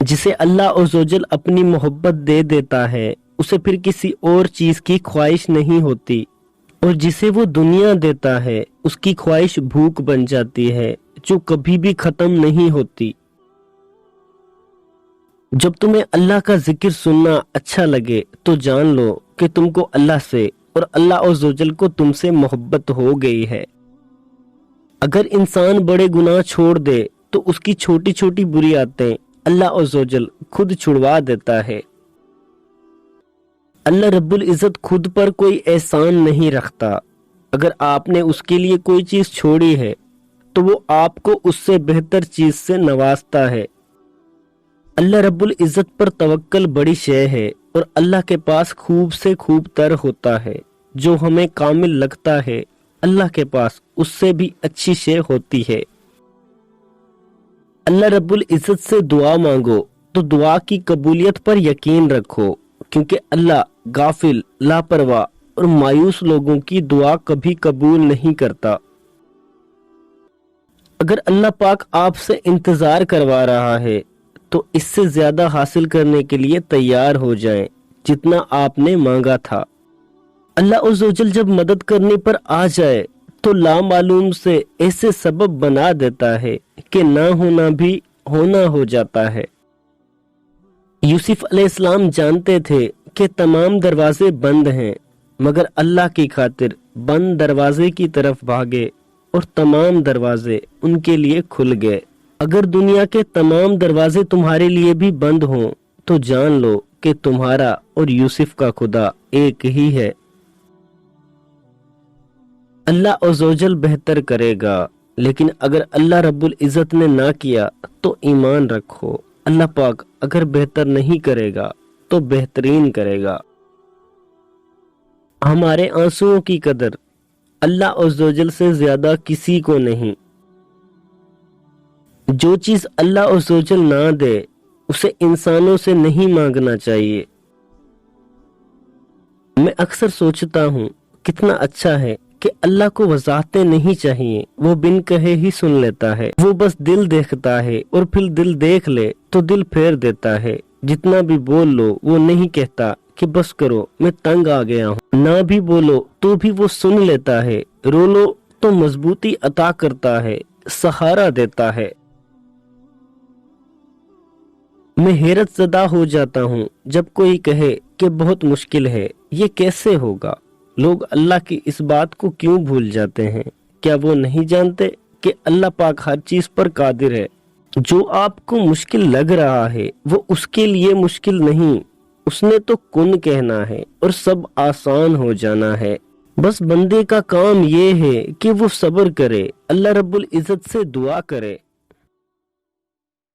जिसे अल्लाह अज़्ज़वजल अपनी मोहब्बत दे देता है उसे फिर किसी और चीज की ख्वाहिश नहीं होती, और जिसे वो दुनिया देता है उसकी ख्वाहिश भूख बन जाती है जो कभी भी खत्म नहीं होती। जब तुम्हें अल्लाह का जिक्र सुनना अच्छा लगे तो जान लो कि तुमको अल्लाह से और अल्लाह अज़्ज़वजल को तुमसे मोहब्बत हो गई है। अगर इंसान बड़े गुनाह छोड़ दे तो उसकी छोटी छोटी बुरी आदतें अल्लाह अज़्ज़वजल खुद छुड़वा देता है। अल्लाह रब्बुल इज़्ज़त खुद पर कोई एहसान नहीं रखता। अगर आपने उसके लिए कोई चीज छोड़ी है तो वो आपको उससे बेहतर चीज से नवाजता है। अल्लाह रब्बुल इज़्ज़त पर तवक्कल बड़ी शय है और अल्लाह के पास खूब से खूब तर होता है। जो हमें कामिल लगता है अल्लाह के पास उससे भी अच्छी शय होती है। अल्लाह रब्बुल इज़्ज़त से दुआ मांगो तो दुआ की कबूलियत पर यकीन रखो, क्योंकि अल्लाह गाफिल, लापरवाह और मायूस लोगों की दुआ कभी कबूल नहीं करता। अगर अल्लाह पाक आपसे इंतजार करवा रहा है तो इससे ज्यादा हासिल करने के लिए तैयार हो जाएं जितना आपने मांगा था। अल्लाह अज़्ज़वजल जब मदद करने पर आ जाए तो लामालूम से ऐसे सबब बना देता है कि ना होना भी होना हो जाता है। यूसुफ अलैहिस्सलाम जानते थे कि तमाम दरवाजे बंद हैं, मगर अल्लाह की खातिर बंद दरवाजे की तरफ भागे और तमाम दरवाजे उनके लिए खुल गए। अगर दुनिया के तमाम दरवाजे तुम्हारे लिए भी बंद हों तो जान लो कि तुम्हारा और यूसुफ का खुदा एक ही है। अल्लाह अज़्ज़वजल बेहतर करेगा, लेकिन अगर अल्लाह रब्बुल इज़्ज़त ने ना किया तो ईमान रखो, अल्लाह पाक अगर बेहतर नहीं करेगा तो बेहतरीन करेगा। हमारे आंसुओं की कदर अल्लाह अज़्ज़वजल से ज्यादा किसी को नहीं। जो चीज अल्लाह अज़्ज़वजल ना दे उसे इंसानों से नहीं मांगना चाहिए। मैं अक्सर सोचता हूँ कितना अच्छा है कि अल्लाह को वजाहतें नहीं चाहिए, वो बिन कहे ही सुन लेता है। वो बस दिल देखता है और फिर दिल देख ले तो दिल फेर देता है। जितना भी बोल लो वो नहीं कहता कि बस करो मैं तंग आ गया हूँ। ना भी बोलो तो भी वो सुन लेता है। रो लो तो मजबूती अता करता है, सहारा देता है। मैं हैरत ज़दा हो जाता हूँ जब कोई कहे कि बहुत मुश्किल है, ये कैसे होगा। लोग अल्लाह की इस बात को क्यों भूल जाते हैं? क्या वो नहीं जानते कि अल्लाह पाक हर चीज पर कादिर है। जो आपको मुश्किल लग रहा है वो उसके लिए मुश्किल नहीं, उसने तो कुन कहना है और सब आसान हो जाना है। बस बंदे का काम ये है कि वो सब्र करे, अल्लाह रब्बुल इज़्ज़त से दुआ करे।